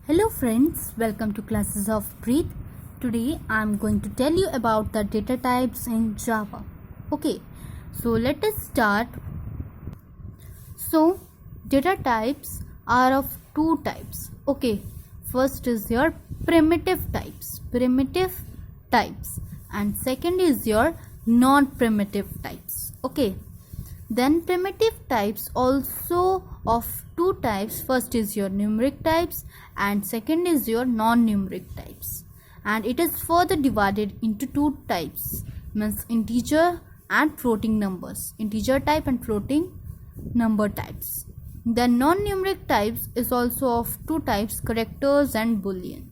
Hello friends, welcome to Classes of Breathe. Today I am going to tell you about the data types in Java. Okay, so let us start. So data types are of two types. Okay, first is your primitive types, and second is your non-primitive types. Okay, then primitive types also of two types. First is your numeric types and second is your non-numeric types, and it is further divided into two types, means integer and floating numbers, integer type and floating number types. The non-numeric types is also of two types, characters and boolean.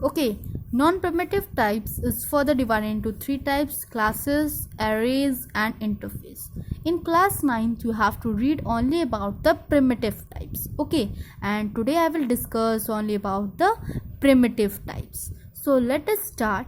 Okay, non-primitive types is further divided into three types, classes, arrays and interface. In class 9th you have to read only about the primitive types. Okay, and today I will discuss only about the primitive types. So let us start.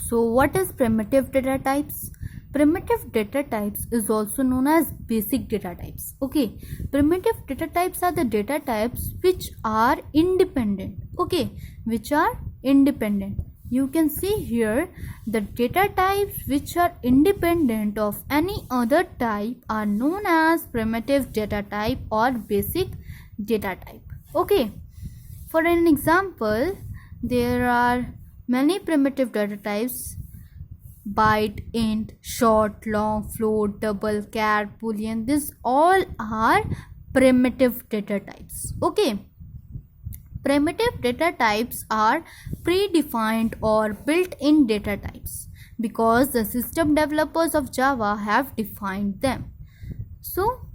So what is primitive data types? Primitive data types is also known as basic data types. Okay, primitive data types are the data types which are independent. Okay, which are independent. You can see here the data types which are independent of any other type are known as primitive data type or basic data type. Okay, for an example, there are many primitive data types: byte, int, short, long, float, double, char, boolean. These all are primitive data types. Okay, primitive data types are predefined or built-in data types because the system developers of Java have defined them. So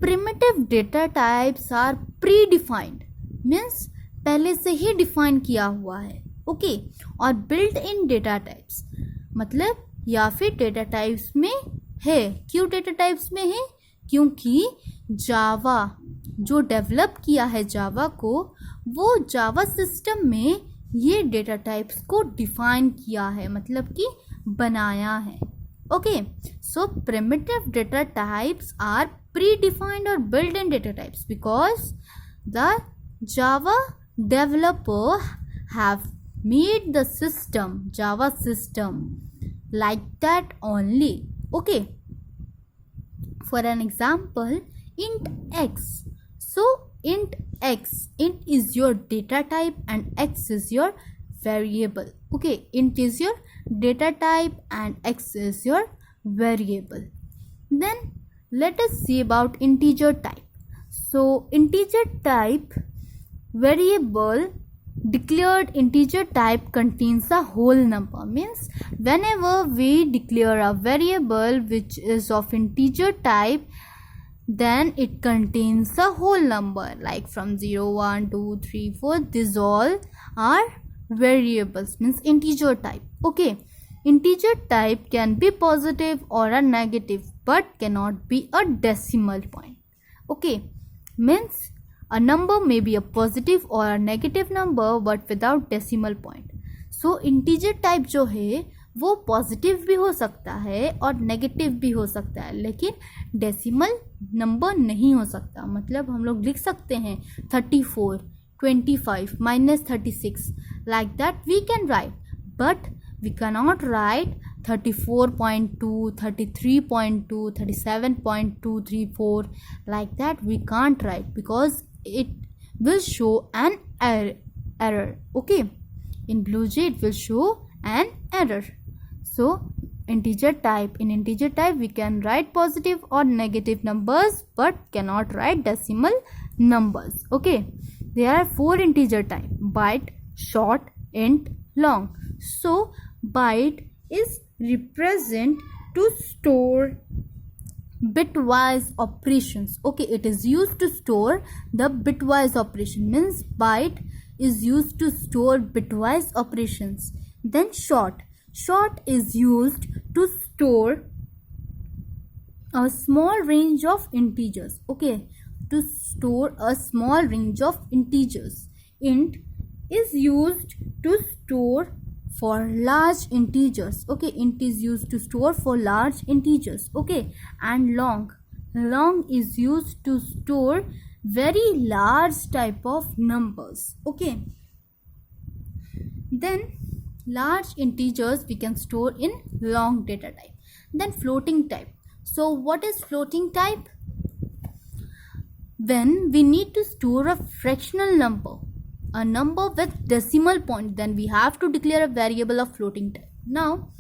primitive data types are predefined, means पहले से ही define किया हुआ है. Okay, और built in data types मतलब या फिर data types में है. क्यों डेटा टाइप्स में है? क्योंकि जावा जो डेवलप किया है जावा को, वो जावा सिस्टम में ये डेटा टाइप्स को डिफाइन किया है, मतलब कि बनाया है. Okay, so primitive data types are predefined और built in data types because the Java developer have made the system, Java system, like that only. Okay, for an example, int x. So int is your data type and x is your variable. Okay, int is your data type and x is your variable. Then let us see about integer type. So integer type variable declared integer type contains a whole number, means whenever we declare a variable which is of integer type, then it contains a whole number, like from 0, 1, 2, 3, 4. These all are variables, means integer type. Okay, integer type can be positive or a negative but cannot be a decimal point. Okay, means a number may be a positive or a negative number but without decimal point. So integer type जो है वो positive भी हो सकता है और negative भी हो सकता है, लेकिन डेसिमल नंबर नहीं हो सकता. मतलब हम लोग लिख सकते हैं 34, 25, -36, like that we can write, but we cannot write 34.2, 33.2, 37.234 like that. We can't write because it will show an error. Okay, in BlueJ it will show an error. So integer type, in integer type we can write positive or negative numbers but cannot write decimal numbers. Okay, there are 4 integer type: byte, short, int, long. So byte is represent to store bitwise operations. Okay, it is used to store the bitwise operation, means byte is used to store bitwise operations. Then short is used to store a small range of integers. Okay, to store a small range of integers. Int is used to store for large integers. Okay, int is used to store for large integers. Okay, and long is used to store very large type of numbers. Okay, then large integers we can store in long data type. Then floating type. So what is floating type? When we need to store a fractional number, a number with decimal point, then we have to declare a variable of floating type. Now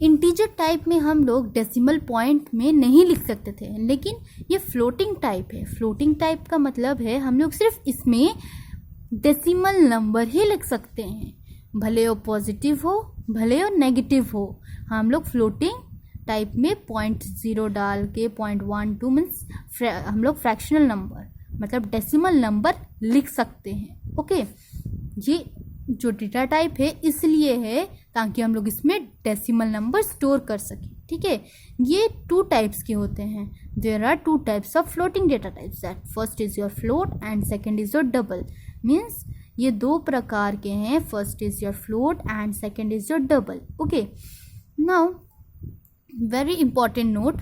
integer type में हम लोग decimal point में नहीं लिख सकते थे, लेकिन ये फ्लोटिंग टाइप है. फ्लोटिंग टाइप का मतलब है हम लोग सिर्फ इसमें डेसिमल नंबर ही लिख सकते हैं, भले वो पॉजिटिव हो भले वो नेगेटिव हो. हम लोग फ्लोटिंग टाइप में 0.0 डाल के 0.12 मीन्स हम लोग फ्रैक्शनल नंबर मतलब डेसिमल नंबर लिख सकते हैं. ओके, ये जो डेटा टाइप है इसलिए है ताकि हम लोग इसमें डेसिमल नंबर स्टोर कर सकें. ठीक है, ये 2 टाइप्स के होते हैं. There are 2 types of floating data types, that first is your float and second is your double. Means ये 2 प्रकार के हैं, first is your float and second is your double. Okay, now very important note,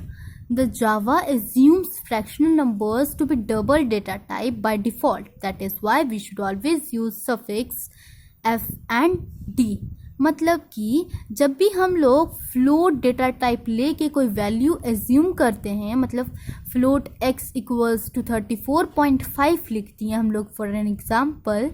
the Java assumes fractional numbers to be double data type by default. That is why we should always use suffix f and d. मतलब कि जब भी हम लोग float data type लेके कोई value assume करते हैं, मतलब फ्लोट x इक्वल्स टू 34.5 लिखती हैं हम लोग फॉर एन एग्जाम्पल,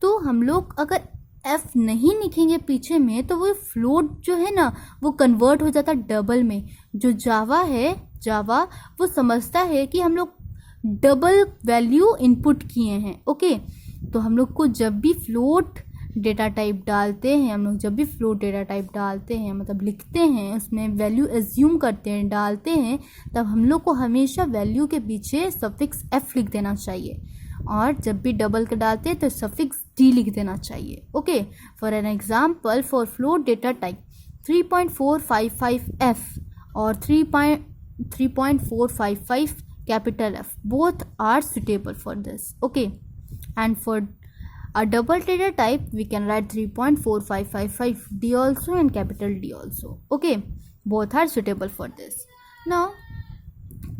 तो हम लोग अगर f नहीं लिखेंगे पीछे में तो वो फ्लोट जो है ना वो कन्वर्ट हो जाता डबल में. जो जावा है, जावा वो समझता है कि हम लोग डबल वैल्यू इनपुट किए हैं. ओके, तो हम लोग को जब भी फ्लोट डेटा टाइप डालते हैं, मतलब लिखते हैं, उसमें वैल्यू एज्यूम करते हैं, डालते हैं, तब हम लोग को हमेशा वैल्यू के पीछे सफिक्स f लिख देना चाहिए. और जब भी डबल का डालते हैं तो सफिक्स d लिख देना चाहिए. Okay, for an example, for float data type 3.455f और 3.455 capital F, both are suitable for this. Okay, and for a double data type we can write 3.4555 d also and capital D also. Okay, both are suitable for this. Now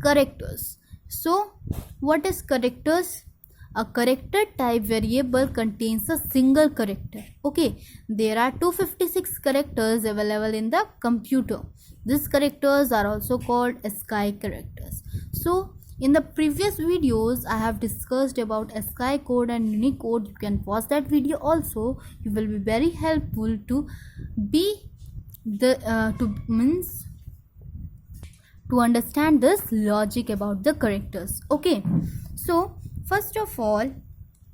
characters. So what is characters? A character type variable contains a single character. Okay, there are 256 characters available in the computer. These characters are also called ASCII characters. So in the previous videos I have discussed about ASCII code and Unicode. You can pause that video also. It will be very helpful to understand this logic about the characters. Okay, so first of all,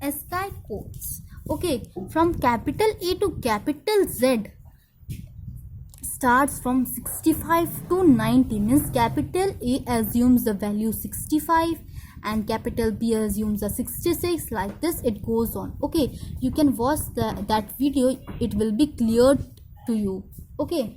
ASCII codes. Okay, from capital A to capital Z starts from 65 to 90, means capital A assumes the value 65 and capital B assumes a 66. Like this it goes on. Okay, you can watch that video, it will be clear to you. Okay,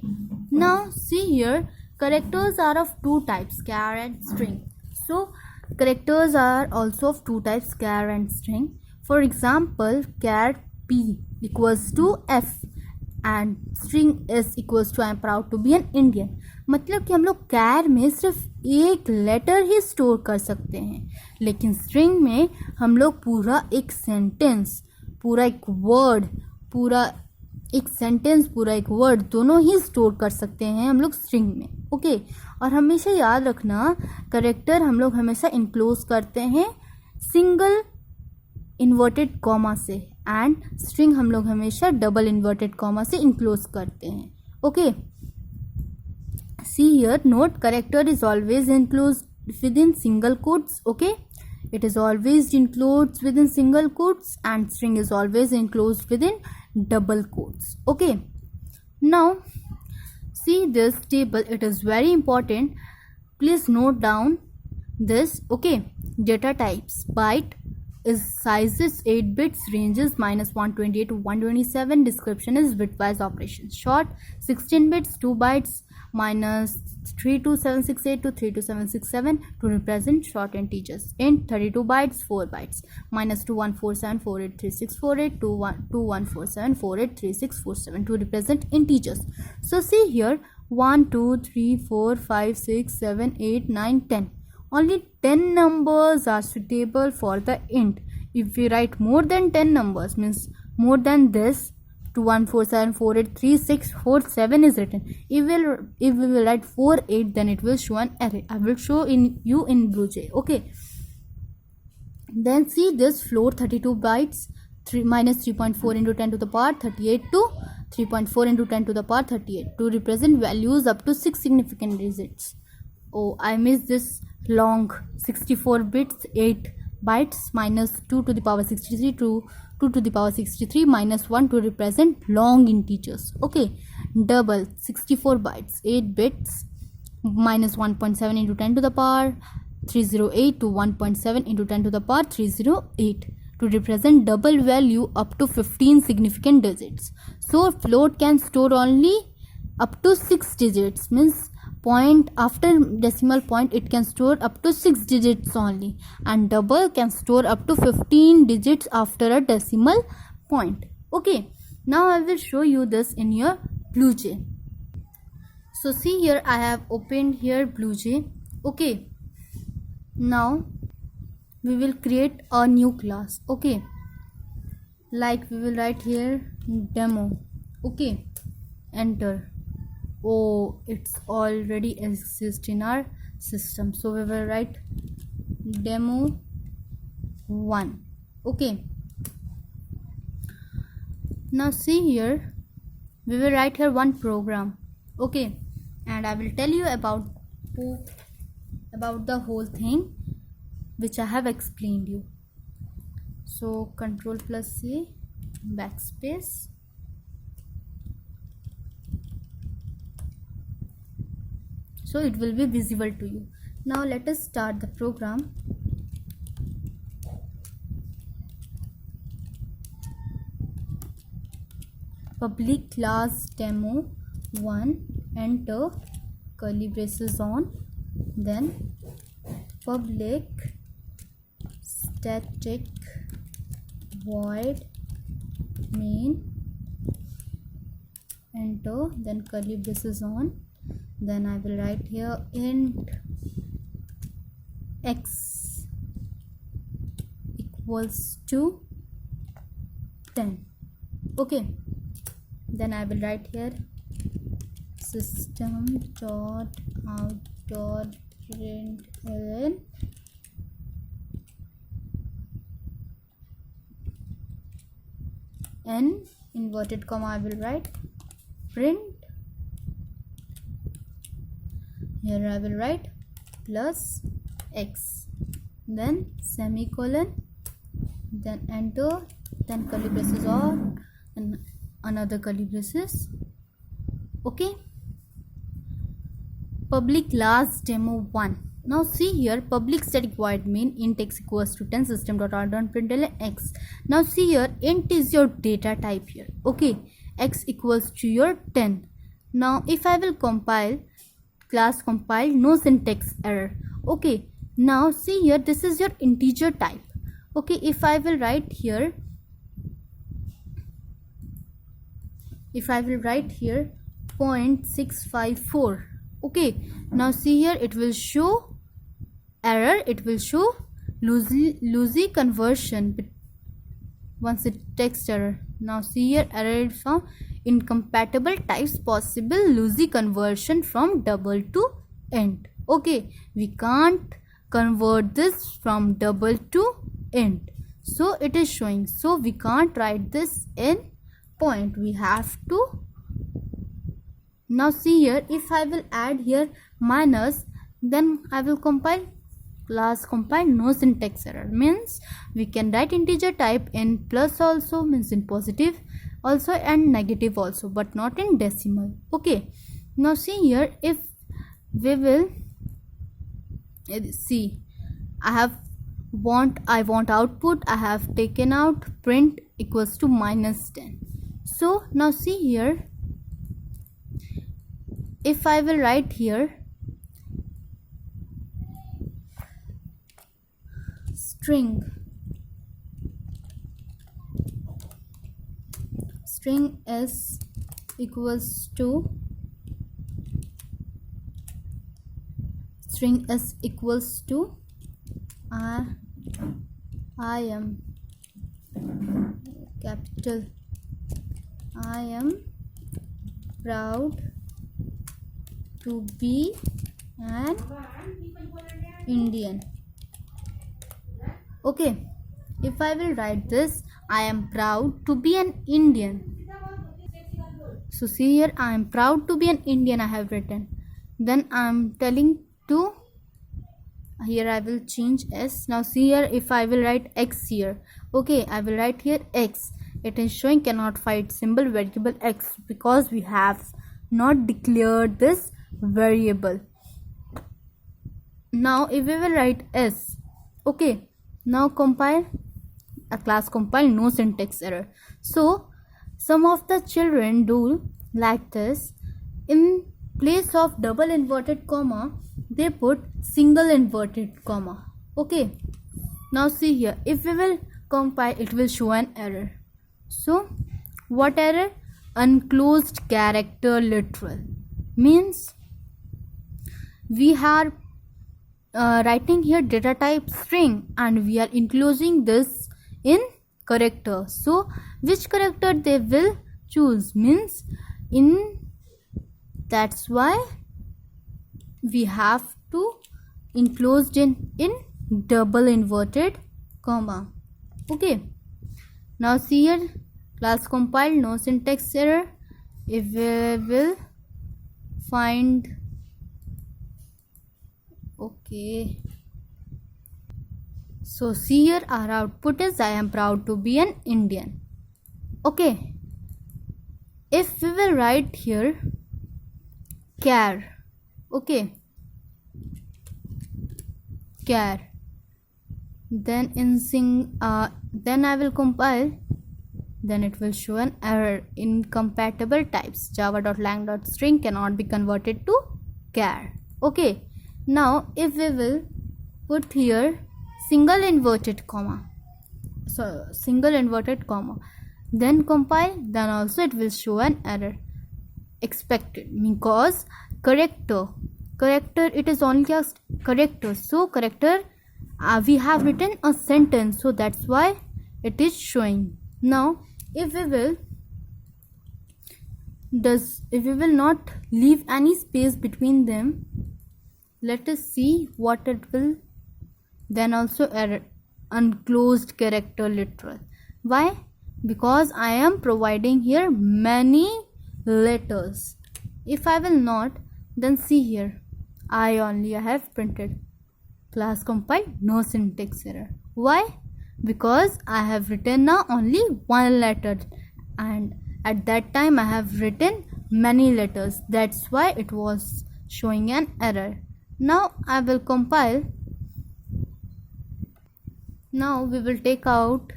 now see here, characters are of 2 types, char and string. So characters are also of 2 types, char and string. For example, char P equals to F and string S equals to I am proud to be an Indian. मतलब कि हम लोग char में सिर्फ एक letter ही store कर सकते हैं, लेकिन स्ट्रिंग में हम लोग पूरा एक सेंटेंस, पूरा एक वर्ड, पूरा एक सेंटेंस, पूरा एक वर्ड दोनों ही स्टोर कर सकते हैं हम लोग स्ट्रिंग में. ओके, और हमेशा याद रखना, करेक्टर हम लोग हमेशा इनक्लोज करते हैं सिंगल इन्वर्टेड कॉमा से एंड स्ट्रिंग हम लोग हमेशा डबल इन्वर्टेड कॉमा से इनक्लोज करते हैं. Okay, see here, note, character is always enclose with in single quotes. Okay, it is always enclosed within single quotes and string is always enclosed within double quotes. Okay, now see this table, it is very important, please note down this. Okay, data types, byte is sizes 8 bits, ranges -128 to 127, description is bitwise operation, short 16 bits, 2 bytes, -32768 to 32767 to represent short integers, int 32 bytes, 4 bytes, -2147483648 to 2147483647 to represent integers. So see here, 1 2 3 4 5 6 7 8 9 10, only 10 numbers are suitable for the int. If we write more than 10 numbers, means more than this, 2147483647 is written. If we will write 48, then it will show an array. I will show you in BlueJ. Okay, then see this float 32 bytes, 3.4 into 10 to the power 38 to 3.4 into 10 to the power 38 to represent values up to 6 significant digits. Oh, I missed this long 64 bits, 8 bytes minus 2 to the power 63 to 2 to the power 63 minus 1 to represent long integers. Okay, double 64 bytes, 8 bits minus 1.7 into 10 to the power 308 to 1.7 into 10 to the power 308 to represent double value up to 15 significant digits. So float can store only up to 6 digits, means point after decimal point it can store up to 6 digits only, and double can store up to 15 digits after a decimal point. Okay, now I will show you this in your BlueJ. So see here, I have opened here BlueJ. Okay, now we will create a new class. Okay, like we will write here demo. Okay, enter. Oh, it's already exist in our system, so we will write demo 1. Okay, now see here, we will write here one program. Okay, and I will tell you about the whole thing which I have explained you. So Control plus C, backspace. So it will be visible to you. Now let us start the program. Public class demo 1, enter, curly braces on, then public static void main, enter, then curly braces on, then I will write here int x equals to 10. Okay, then I will write here system dot out dot println n inverted comma, I will write print, here I will write plus x, then semicolon, then enter, then curly braces on, and another curly braces. Okay, public class demo 1. Now see here, public static void main int x equals to 10 system.out.println x. Now see here, int is your data type here. Okay, x equals to your 10. Now if I will compile, class compile, no syntax error. Okay, now see here, this is your integer type. Okay, if I will write here, 0.654. okay, now see here, it will show error, it will show loosey conversion once it text error. Now see here, error is found, incompatible types possible, loosey conversion from double to int. Okay, we can't convert this from double to int, so it is showing, so we can't write this in point, we have to. Now see here, if I will add here minus, then I will compile, class compile, no syntax error, means we can write integer type in plus also, means in positive also, and negative also, but not in decimal. Okay, now see here, if we will see, I want output, I have taken out print equals to -10. So now see here, if I will write here string s equals to string s equals to I am capital I am proud to be an Indian. Okay, if I will write this, I am proud to be an Indian. So see here, I am proud to be an Indian, I have written. Then I am telling to, here I will change s. Now see here, if I will write x here, okay, I will write here x. It is showing cannot find symbol variable x because we have not declared this variable. Now if we will write s, okay, now compile, a class compile, no syntax error. So some of the children do like this, in place of double inverted comma they put single inverted comma. Okay, now see here, if we will compile, it will show an error. So what error? Unclosed character literal, means we are writing here data type string and we are enclosing this in character. So which character they will choose, means in, that's why we have to enclosed in double inverted comma. Okay, now see here, class compile, no syntax error. If we will find, okay, so see here, our output is I am proud to be an Indian. Okay, if we will write here care, okay, care, then in then I will compile, then it will show an error, incompatible types, java.lang.string cannot be converted to care. Okay, now if we will put here single inverted comma, then compile, then also it will show an error, expected, because character it is only just character, so character we have written a sentence, so that's why it is showing. Now if we will not leave any space between them, let us see what it will, then also error, unclosed character literal. Why? Because I am providing here many letters. If I will not, then see here, I have printed, class compile, no syntax error. Why? Because I have written now only one letter and at that time I have written many letters, that's why it was showing an error. Now I will compile. Now we will take out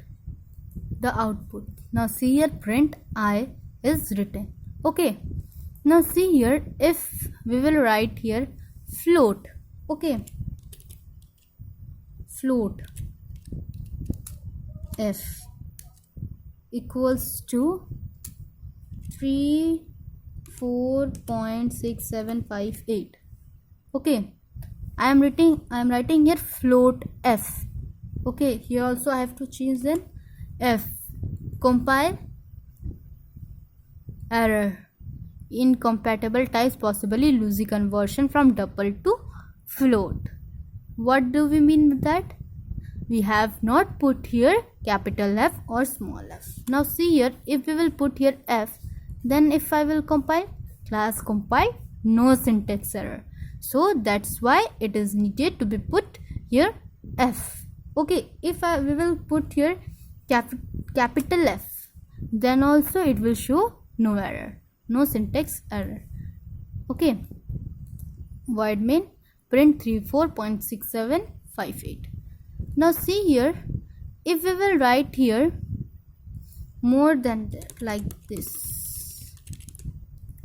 the output. Now see here, print I is written. Okay, now see here, if we will write here float, okay, float f equals to 34.6758. okay, I am writing here float f. Okay, here also I have to change then f, compile, error, incompatible types, possibly losing conversion from double to float. What do we mean with that? We have not put here capital F or small f. Now see here, if we will put here f, then if I will compile, class compile, no syntax error, so that's why it is needed to be put here f. Okay, if we will put here capital F, then also it will show no error, no syntax error. Okay, void main print 34.6758. Now see here, if we will write here more than that, like this.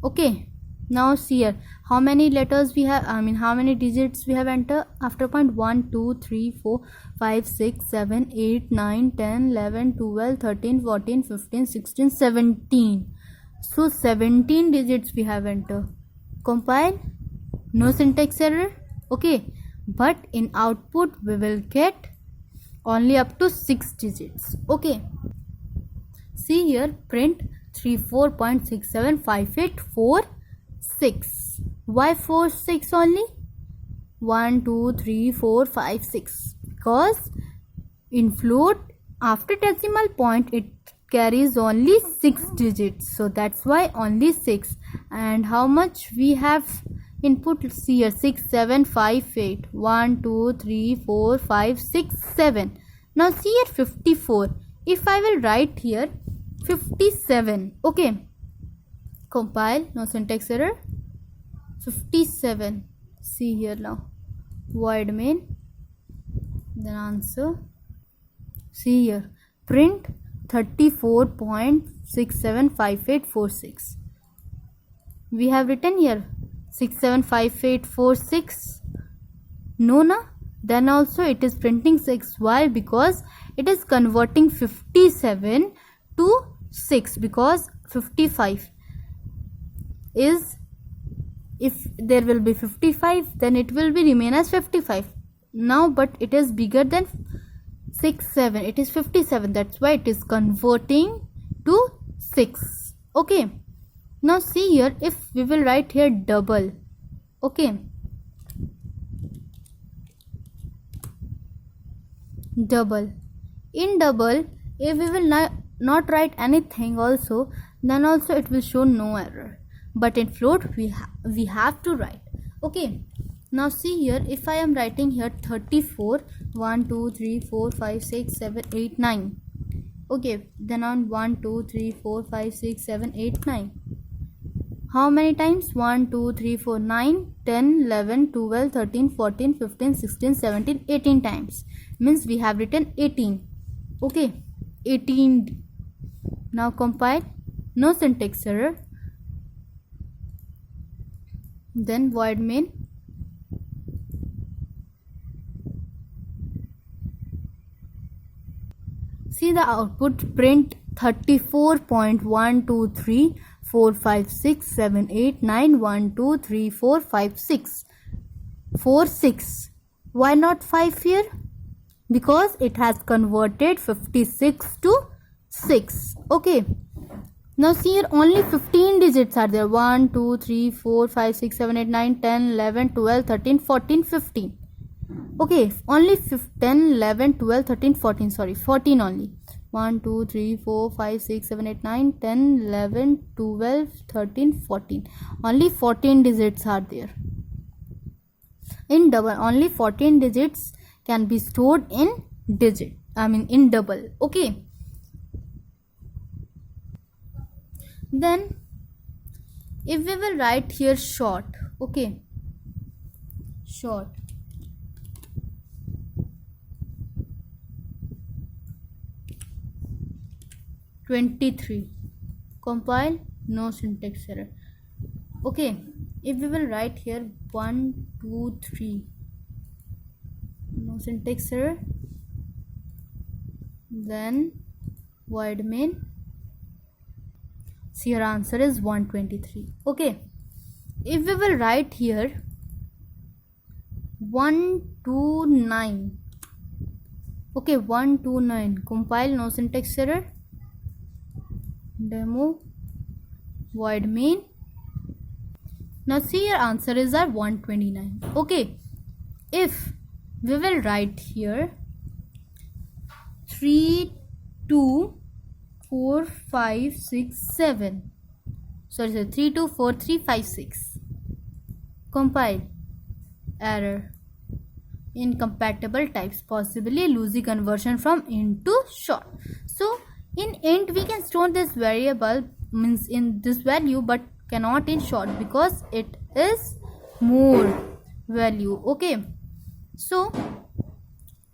Okay, now see here, how many letters we have, how many digits we have entered after point 1 2 3 4 5 6 7 8 9 10 11 12 13 14 15 16 17. So 17 digits we have entered. Compile, no syntax error. Okay, but in output we will get only up to 6 digits. Okay, see here, print 34.675846. Why 46 only? 1 2 3 4 5 6, because in float after decimal point it carries only 6 digits, so that's why only 6. And how much we have input? See here, 6 7 5 8, 1 2 3 4 5 6 7. Now see here, 54. If I will write here 57, okay, compile, no syntax error, 57. See here now, void main, then answer. See here, print 34.675846. We have written here 675846. No, na? Then also it is printing 6. Why? Because it is converting 57 to 6, because 55 is, if there will be 55 then it will be remain as 55 now, but it is bigger than 6 7, it is 57, that's why it is converting to 6. Okay, now see here, if we will write here double, okay, double, in double if we will not write anything also, then also it will show no error, but in float we have to write. Okay, now see here, if I am writing here 34, 1 2 3 4 5 6 7 8 9, okay, then on 1 2 3 4 5 6 7 8 9, how many times? 1 2 3 4 9 10 11 12 13 14 15 16 17 18 times, means we have written 18. Okay, 18. Now compile, no syntax error, then void main, see the output, print 34.12345678912345646. Why not 5 here? Because it has converted 56 to 6. Okay, now see here, only 15 digits are there. 1 2 3 4 5 6 7 8 9 10 11 12 13 14 15. Okay, only 10 11 12 13 14, sorry, 14 only. 1 2 3 4 5 6 7 8 9 10 11 12 13 14, only 14 digits are there. In double only 14 digits can be stored in in double. Okay, then if we will write here short, okay, short, (23), compile, no syntax error. Okay, if we will write here 1 2 3, no syntax error, then void main, see your answer is 123. Okay, if we will write here 129, okay, 129, compile, no syntax error, demo, void main. Now see your answer is our 129. Okay, if we will write here 3 2 4 5 6 7, sorry 3 2 4 3 5 6, compile, error, incompatible types, possibly losing conversion from int to short. So in int we can store this variable, means in this value, but cannot in short because it is more value. Okay, so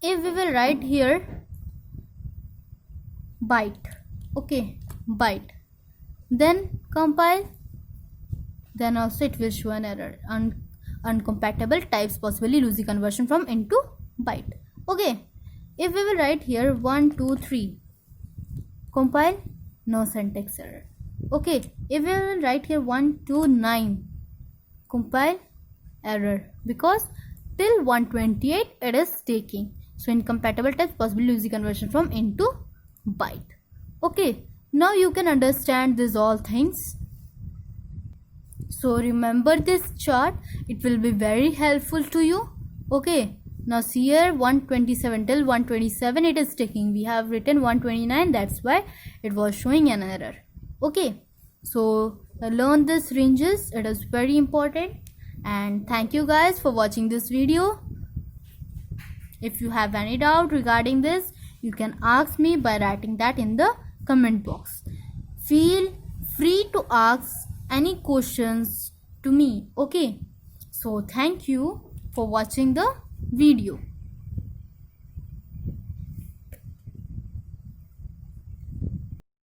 if we will write here byte, okay, byte, then compile, then also it will show an error, uncompatible types, possibly losing conversion from int to byte. Okay, if we will write here 1 2 3, compile, no syntax error. Okay, if we will write here 1 2 9, compile, error, because till 128 it is taking. So incompatible types possible using conversion from int to byte. Okay, now you can understand these all things. So remember this chart, it will be very helpful to you. Okay, now see here 127 till 127 it is taking. We have written 129, that's why it was showing an error. Okay, so learn these ranges, it is very important. And thank you guys for watching this video. If you have any doubt regarding this, you can ask me by writing that in the comment box. Feel free to ask any questions to me. Okay, so thank you for watching the video.